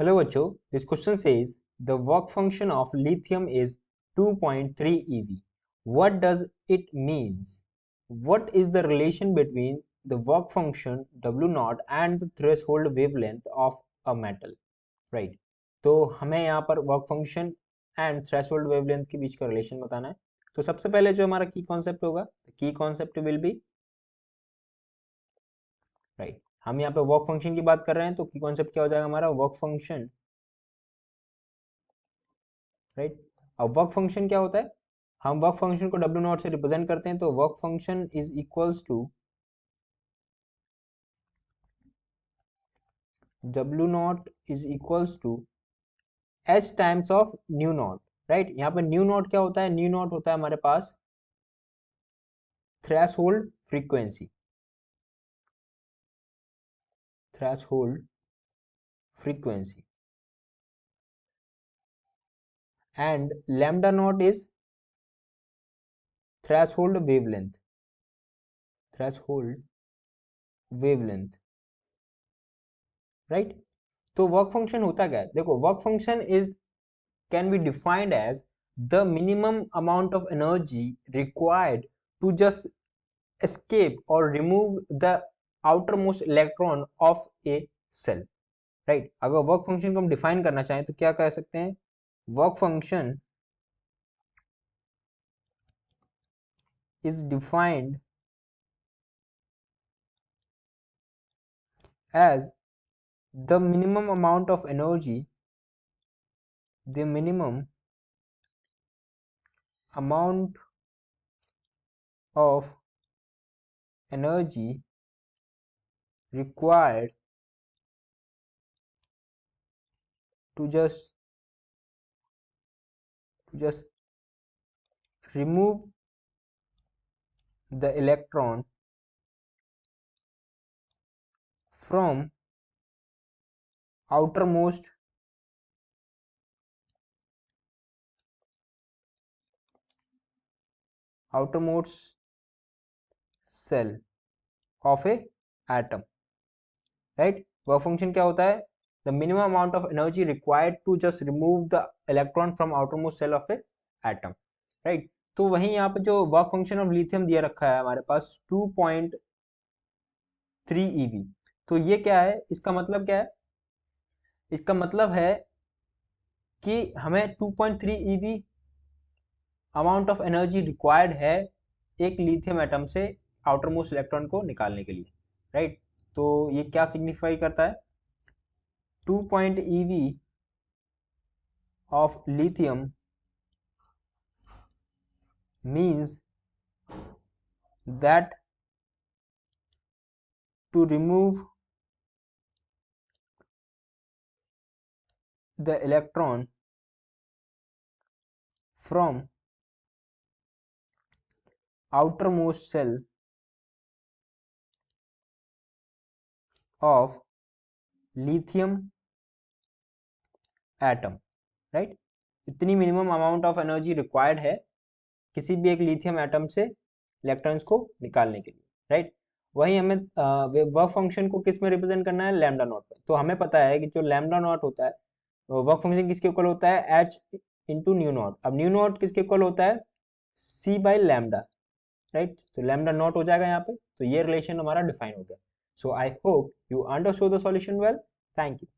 Hello बच्चों, this question says the work function of lithium is 2.3 eV. What does it means? What is the relation between the work function W naught and the threshold wavelength of a metal? Right. तो हमें यहाँ पर work function and threshold wavelength के बीच का relation बताना है. तो सबसे पहले जो हमारा की कॉन्सेप्ट होगा, की कॉन्सेप्ट विल बी राइट. हम यहाँ पे वर्क फंक्शन की बात कर रहे हैं, तो की कॉन्सेप्ट क्या हो जाएगा हमारा वर्क फंक्शन. राइट. अब वर्क फंक्शन क्या होता है, हम वर्क फंक्शन को W नॉट से रिप्रेजेंट करते हैं. तो work function is equals to W not is equals to H times of nu not. Right. यहाँ पे न्यू नॉट क्या होता है, न्यू नॉट होता है हमारे पास threshold frequency. Threshold frequency and lambda naught is threshold wavelength. Threshold wavelength. Right. तो वर्क फंक्शन होता क्या है, देखो work function is can be defined as the minimum amount of energy required to just escape or remove the outermost electron of a cell. Right. अगर work function को हम define करना चाहें तो क्या कह सकते हैं, work function is defined as the minimum amount of energy, the minimum amount of energy required to just remove the electron from outermost cell of a atom. Right. Work function क्या होता है, the minimum amount of energy required to just remove the electron from outermost cell of a atom. Right. तो वहीं यहाँ पे जो work function of lithium दिया रखा है हमारे पास 2.3 eV. तो ये क्या है, इसका मतलब क्या है, इसका मतलब है कि हमें 2.3 eV amount of energy required है एक लिथियम एटम से आउटर मोस्ट इलेक्ट्रॉन को निकालने के लिए. राइट. तो ये क्या सिग्निफाई करता है, 2 eV of lithium means that to remove the electron from outermost cell of lithium atom. Right. इतनी minimum amount of energy required है किसी भी एक लिथियम एटम से इलेक्ट्रॉन्स को निकालने के लिए. राइट. वहीं हमें वर्क फंक्शन को किस में रिप्रेजेंट करना है, लैम्डा नॉट पे. तो हमें पता है कि जो लैम्डा नॉट होता है वर्क फंक्शन किसके इक्वल होता है, एच इंटू न्यू नॉट. अब न्यू नॉट किसके इक्वल होता है, सी बाई लैम्डा. राइट. तो लैम्डा नॉट हो जाएगा यहाँ पे. तो ये रिलेशन हमारा डिफाइन हो गया. So I hope you understood the solution well. Thank you.